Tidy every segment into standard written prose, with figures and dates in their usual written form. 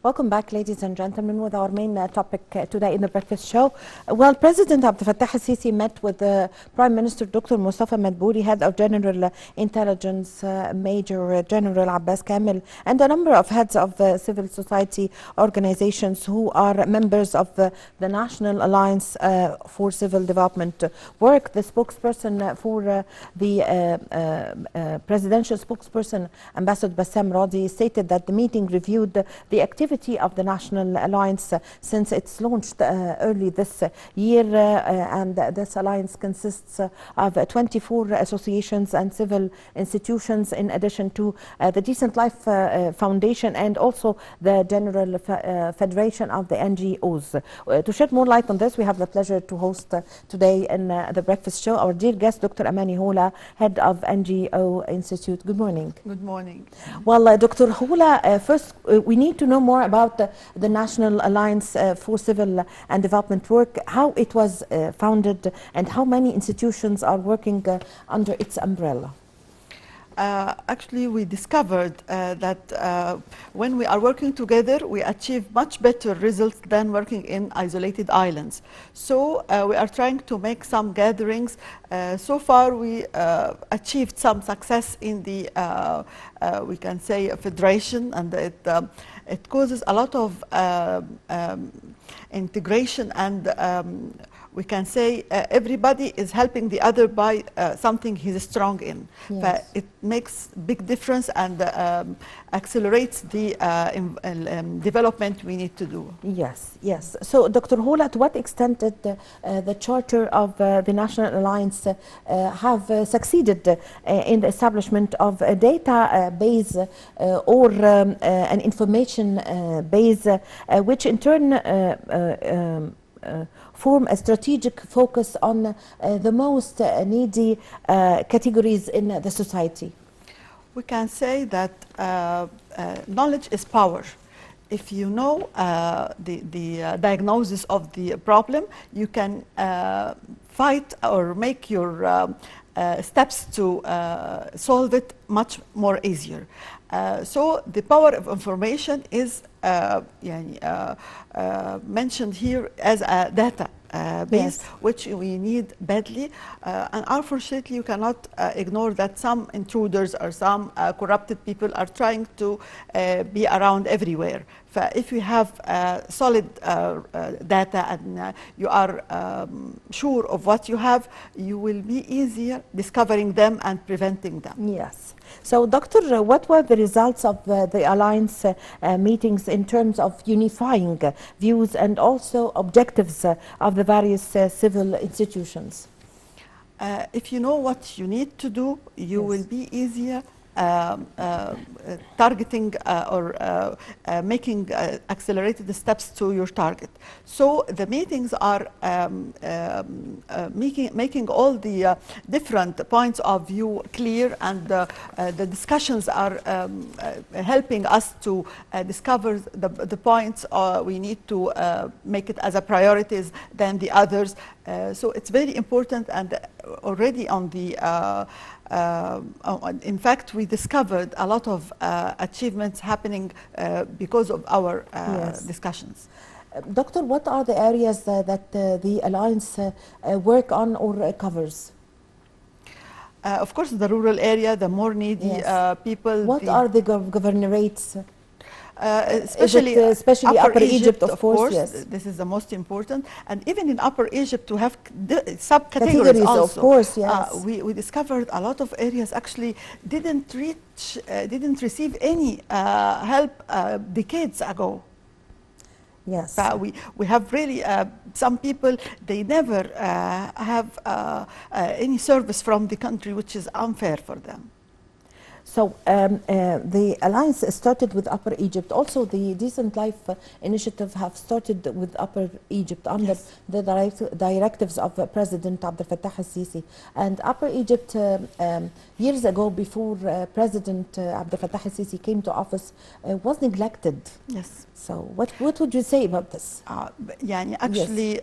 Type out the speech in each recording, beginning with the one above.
Welcome back, ladies and gentlemen, with our main topic today in the breakfast show. Well, President Abdel Fattah al-Sisi met with Prime Minister Dr. Mustafa Madbouli, head of General Intelligence, Major General Abbas Kamel, and a number of heads of civil society organizations who are members of the National Alliance for Civil Development Work. The spokesperson for the presidential spokesperson, Ambassador Bassam Radi, stated that the meeting reviewed the activity of the National Alliance since its launched early this year, and this alliance consists of 24 associations and civil institutions, in addition to the Decent Life Foundation and also the General Federation of the NGOs. To shed more light on this, we have the pleasure to host today in the breakfast show our dear guest, Dr. Amany Houla, head of NGO Institute. Good morning. Good morning. Well, Dr. Houla, first we need to know more about the National Alliance for Civil and Development Work, how it was founded and how many institutions are working under its umbrella. Actually, we discovered that when we are working together, we achieve much better results than working in isolated islands. So we are trying to make some gatherings. So far, we achieved some success in the, we can say, federation, and it causes a lot of integration, and we can say everybody is helping the other by something he's strong in. Yes. But it makes big difference and accelerates the development we need to do. Yes, yes. So, Dr. Houla, to what extent did the charter of the National Alliance have succeeded in the establishment of a database or an information base, which in turn form a strategic focus on the most needy categories in the society? We can say that knowledge is power. If you know the diagnosis of the problem, you can fight or make your steps to solve it much more easier. So the power of information is mentioned here as a data base, Yes. which we need badly, and unfortunately you cannot ignore that some intruders or some corrupted people are trying to be around everywhere. If you have solid data and you are sure of what you have, you will be easier discovering them and preventing them. Yes. So, Doctor, what were the results of the Alliance meetings in terms of unifying views and also objectives of the various civil institutions? If you know what you need to do, you Yes. will be easier targeting or making accelerated steps to your target. So the meetings are making all the different points of view clear, and the discussions are helping us to discover the points we need to make it as a priorities than the others. So it's very important, and already on the in fact, we discovered a lot of achievements happening because of our Yes. discussions. Doctor, what are the areas that the Alliance work on or covers? Of course, the rural area, the more needy Yes. people. What are the governorates? Especially Upper Egypt, of course, yes. This is the most important, and even in Upper Egypt to have subcategories also. Of course, yes. We discovered a lot of areas actually didn't receive any help decades ago. Yes. We have really some people, they never have any service from the country, which is unfair for them. So the Alliance started with Upper Egypt. Also, the Decent Life Initiative have started with Upper Egypt under Yes. the directives of President Abdel Fattah al-Sisi. And Upper Egypt, years ago, before President Abdel Fattah al-Sisi came to office, was neglected. Yes. So what would you say about this? يعني actually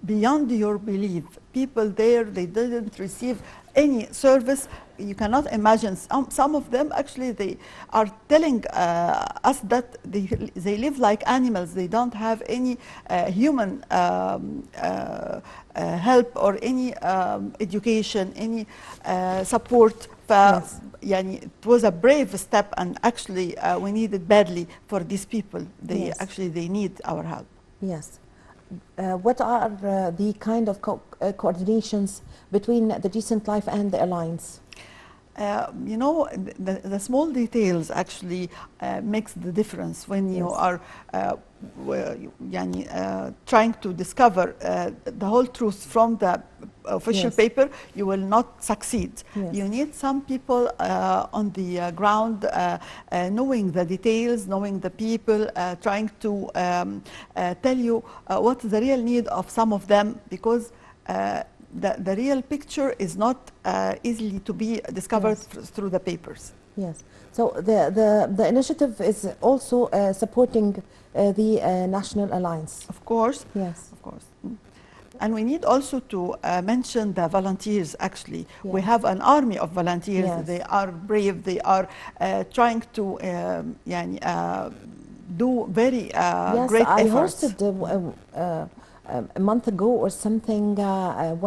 beyond your belief. People there, they didn't receive any service. You cannot imagine. Some of them actually, they are telling us that they live like animals. They don't have any human help or any education, any support. Yes. يعني it was a brave step, and actually we need it badly for these people. They Yes. actually they need our help. Yes. What are the kind of coordinations between the Decent Life and the Alliance? You know, the small details actually makes the difference when you Yes. are trying to discover the whole truth from the official Yes. paper. You will not succeed. Yes. You need some people on the ground knowing the details, knowing the people, trying to tell you what's the real need of some of them, because the real picture is not easily to be discovered Yes. through the papers. Yes. So the initiative is also supporting the National Alliance. Of course. Yes. Of course. And we need also to mention the volunteers. Actually, we Yeah. have an army of volunteers. Yes. They are brave. They are trying to do very Yes, great I efforts. hosted a month ago or something,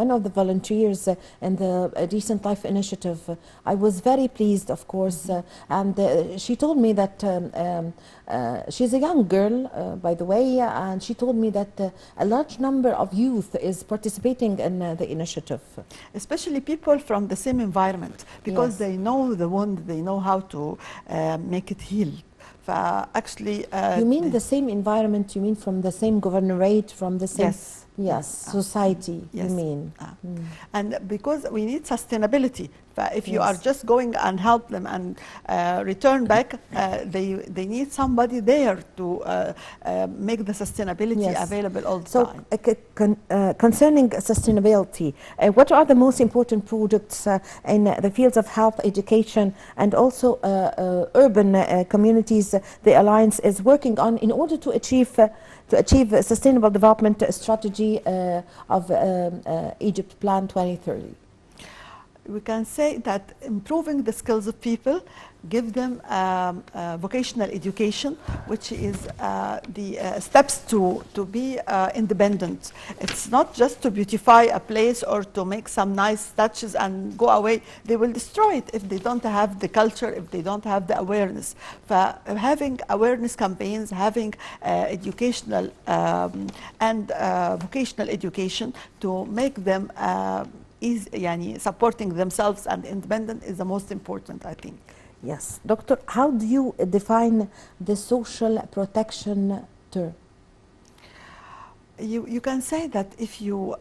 one of the volunteers in the Decent Life Initiative. I was very pleased, of course, and she told me that she's a young girl, by the way, and she told me that a large number of youth is participating in the initiative. Especially people from the same environment, because Yes. they know the wound, they know how to make it heal. Actually, You mean the same environment? You mean from the same governorate, from the same? yes. Yes, society. Yes. You mean? And because we need sustainability. If you Yes. are just going and help them and return back, they need somebody there to make the sustainability Yes. available all the So, time. concerning sustainability, what are the most important projects in the fields of health, education, and also urban communities the Alliance is working on in order to achieve a sustainable development strategy of Egypt Plan 2030? We can say that improving the skills of people, give them vocational education, which is the steps to be independent. It's not just to beautify a place or to make some nice touches and go away. They will destroy it if they don't have the culture, if they don't have the awareness. Having awareness campaigns, having educational and vocational education to make them supporting themselves and independent is the most important, I think. Yes. Doctor, how do you define the social protection term? You can say that if you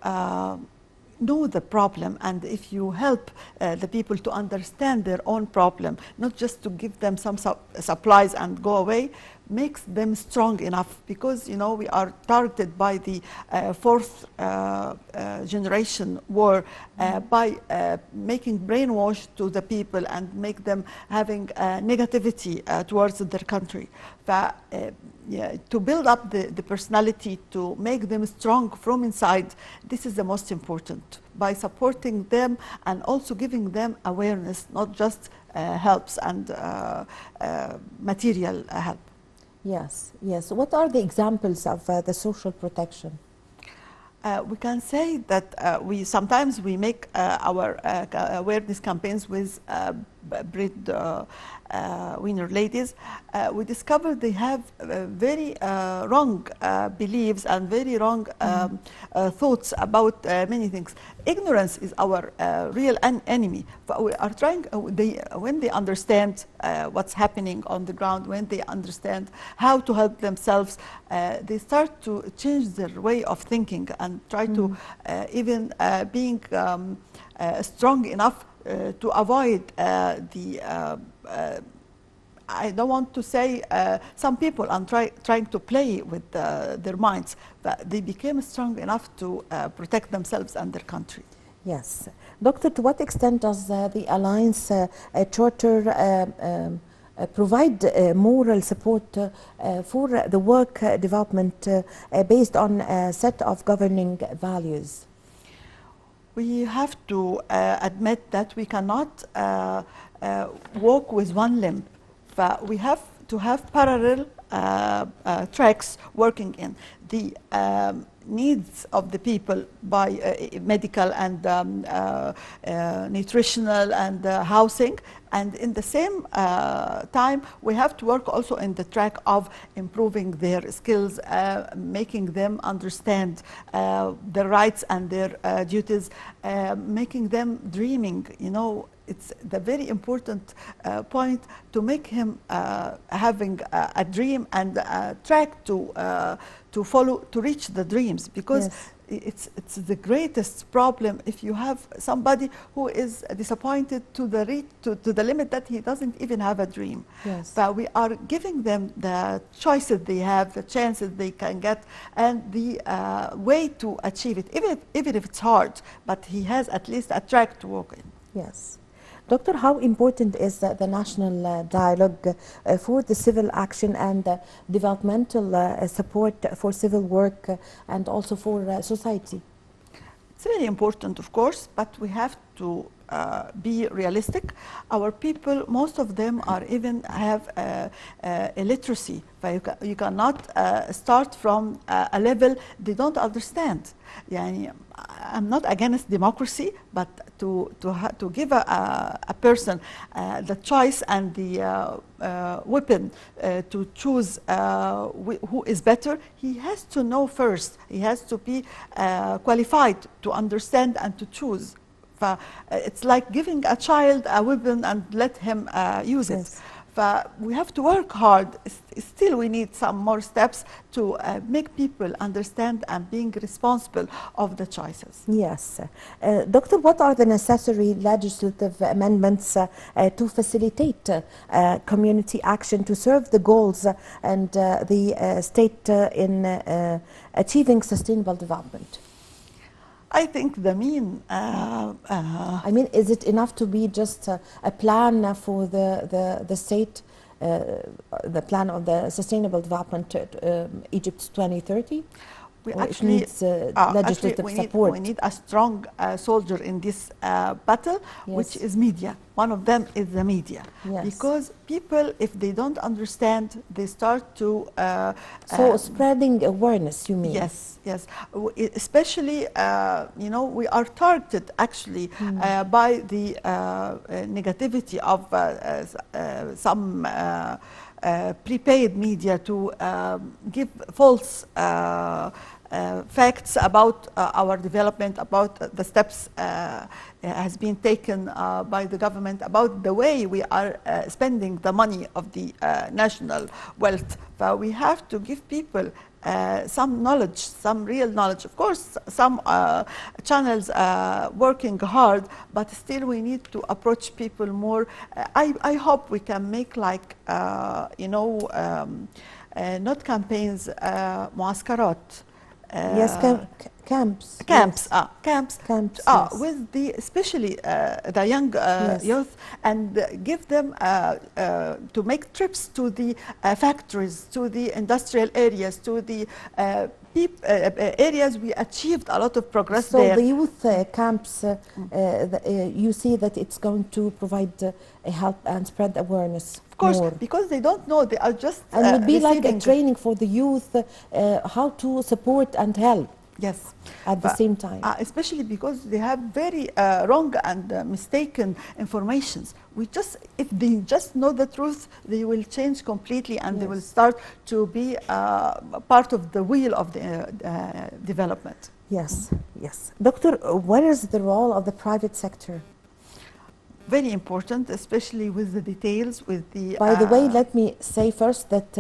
know the problem and if you help the people to understand their own problem, not just to give them some supplies and go away, makes them strong enough, because you know we are targeted by the fourth generation war by making brainwash to the people and make them having negativity towards their country. To build up the personality, to make them strong from inside, this is the most important, by supporting them and also giving them awareness, not just helps and material help. Yes, yes. What are the examples of the social protection? We can say that we sometimes we make our awareness campaigns with breed winner ladies. We discovered they have very wrong beliefs and very wrong thoughts about many things. Ignorance is our real enemy. But we are trying, when they understand what's happening on the ground, when they understand how to help themselves, they start to change their way of thinking and try to even being strong enough to avoid I don't want to say some people are trying to play with their minds, but they became strong enough to protect themselves and their country. Yes. Doctor, to what extent does the Alliance charter provide moral support for the work development based on a set of governing values? We have to admit that we cannot walk with one limb. We have to have parallel tracks working in the needs of the people by medical and nutritional and housing. And in the same time, we have to work also in the track of improving their skills, making them understand their rights and their duties, making them dreaming. You know, it's the very important point to make him having a dream and a track to follow to reach the dreams, because Yes. it's the greatest problem if you have somebody who is disappointed to the limit that he doesn't even have a dream. Yes. But we are giving them the choices they have, the chances they can get, and the way to achieve it, even if it's hard, but he has at least a track to walk in. Yes. Doctor, how important is the national dialogue for the civil action and developmental support for civil work and also for society? It's very important, of course, but we have to be realistic. Our people, most of them are even have illiteracy. You cannot start from a level they don't understand. Yani, I'm not against democracy, but to give a person the choice and the weapon to choose who is better, he has to know first. He has to be qualified to understand and to choose. It's like giving a child a weapon and let him use it. Yes. We have to work hard. Still, we need some more steps to make people understand and being responsible of the choices. Yes. Doctor, what are the necessary legislative amendments to facilitate community action to serve the goals and the state in achieving sustainable development? I think the mean. I mean, is it enough to be just a plan for the state, the plan of the sustainable development, Egypt's 2030? We Or it actually, needs legislative support? we need a strong soldier in this battle, which Yes. is media. One of them is the media. Yes. Because people, if they don't understand, they start to... So spreading awareness, you mean? Yes, yes. Especially, you know, we are targeted actually by the negativity of some prepaid media to give false facts about our development, about the steps has been taken by the government, about the way we are spending the money of the national wealth. But we have to give people some knowledge, some real knowledge. Of course, some channels working hard, but still we need to approach people more. I hope we can make like, you know, not campaigns, معسكرات. Yes, camps. Camps, Yes. camps, Camps, yes. with the especially the young Yes. youth, and give them to make trips to the factories, to the industrial areas, to the areas we achieved a lot of progress So there. the youth camps, you see that it's going to provide help and spread awareness. Of course, more. because they don't know, they are just And would be like a receiving- training for the youth how to support and help Yes. at the same time. Especially because they have very wrong and mistaken informations. If they just know the truth, they will change completely, and they Yes. will start to be part of the wheel of the development. Yes, yes. Doctor, what is the role of the private sector? Very important, especially with the details, with the... By the way, let me say first that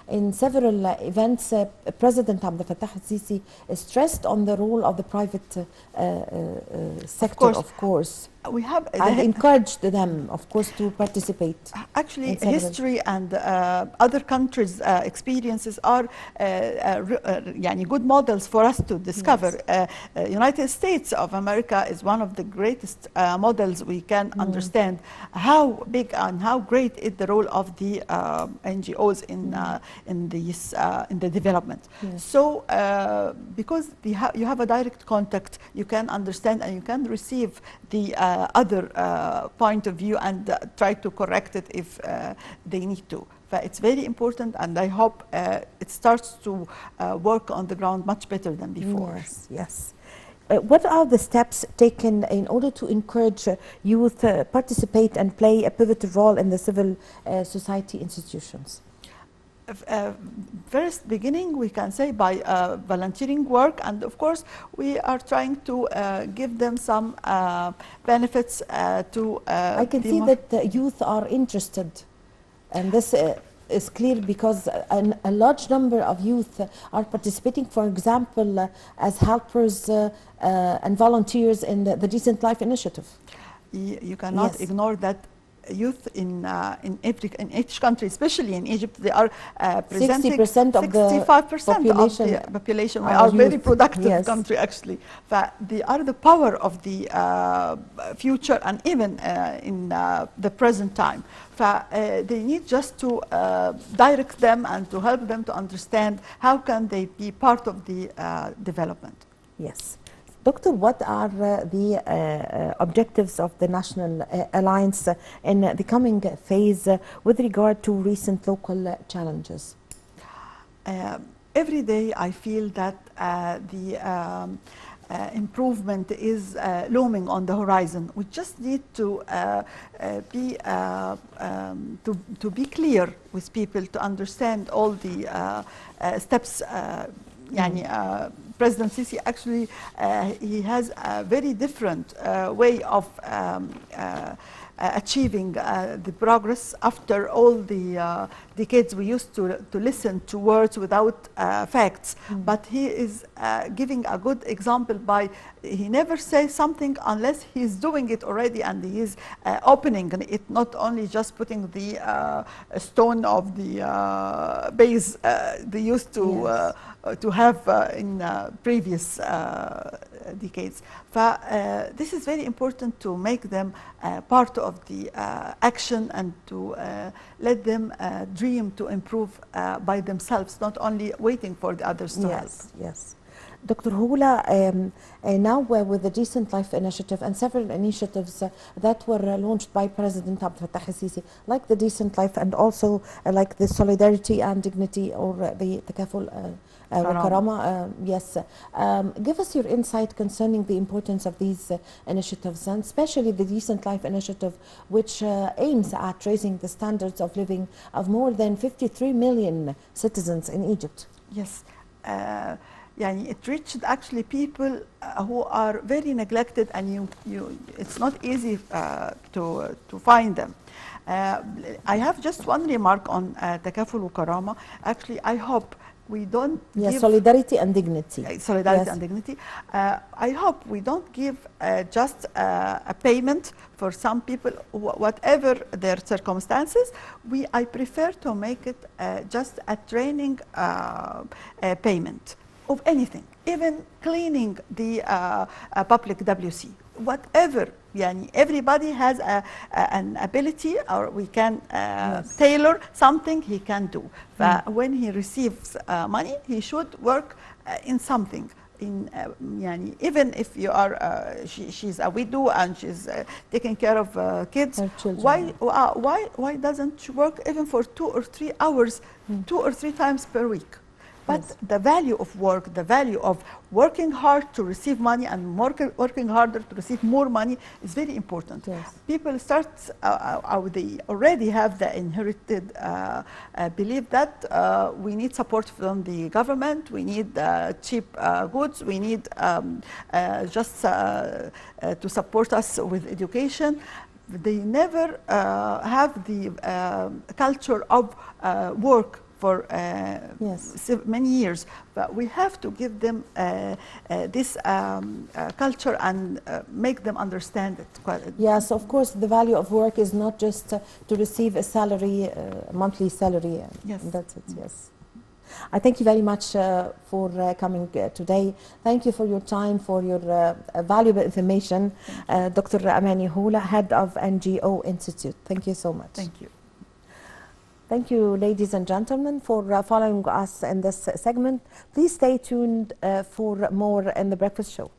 in several events, President Abdel Fattah al-Sisi stressed on the role of the private sector, of course. We have and encouraged them, of course, to participate. actually in several- history and other countries' experiences are يعني good models for us to discover. Yes. United States of America is one of the greatest models we can understand how big and how great is the role of the NGOs in the development. Yes. So because you have a direct contact, you can understand and you can receive the other point of view and try to correct it if they need to. But it's very important, and I hope it starts to work on the ground much better than before. Yes, yes. What are the steps taken in order to encourage youth participate and play a pivotal role in the civil society institutions? First beginning, we can say by volunteering work, and of course we are trying to give them some benefits to I can see that the youth are interested, and this is clear because a large number of youth are participating, for example, as helpers and volunteers in the Decent Life Initiative. You cannot Yes. ignore that youth in each country, especially in Egypt, they are presenting 60% of the 65% population of the population. We are are very youth. productive Yes. country, actually. But they are the power of the future and even in the present time. They need just to direct them and to help them to understand how can they be part of the development. Yes. Doctor, what are the objectives of the National Alliance in the coming phase with regard to recent local challenges? Every day I feel that the improvement is looming on the horizon. We just need to be clear with people to understand all the steps. President Sisi actually he has a very different way of achieving the progress after all the decades we used to listen to words without facts. But he is giving a good example by he never says something unless he's doing it already, and he is opening it, not only just putting the stone of the base they used to Yes. To have in previous decades. This is very important to make them part of the action and to let them dream to improve by themselves, not only waiting for the others to help. Yes, yes. Dr. Houla, now with the Decent Life Initiative and several initiatives that were launched by President Abdel Fattah al-Sisi, like the Decent Life and also like the Solidarity and Dignity or the Takaful Karama, yes. Give us your insight concerning the importance of these initiatives, and especially the Decent Life Initiative, which aims at raising the standards of living of more than 53 million citizens in Egypt. Yes. It reached actually people who are very neglected, and it's not easy to find them. I have just one remark on Takaful Karama. Actually, I hope we don't give Solidarity and Dignity. Solidarity and Dignity. I hope we don't give just a payment for some people, whatever their circumstances. I prefer to make it just a training payment of anything, even cleaning the public WC, whatever. Everybody has an ability, or we can Yes. tailor something he can do. When he receives money, he should work in something. Even if you are, she's a widow and she's taking care of kids, Her children. why doesn't she work even for 2 or 3 hours, 2 or 3 times per week? But Yes. the value of work, the value of working hard to receive money and working harder to receive more money is very important. Yes. People start, they already have the inherited belief that we need support from the government, we need cheap goods, we need just to support us with education. They never have the culture of work for Yes. many years, but we have to give them this culture and make them understand it. Yes, of course, the value of work is not just to receive a salary, monthly salary. Yes. That's it, yes. I thank you very much for coming today. Thank you for your time, for your valuable information. Dr. Amany Houla, Head of NGO Institute. Thank you so much. Thank you. Thank you, ladies and gentlemen, for following us in this segment. Please stay tuned for more in The Breakfast Show.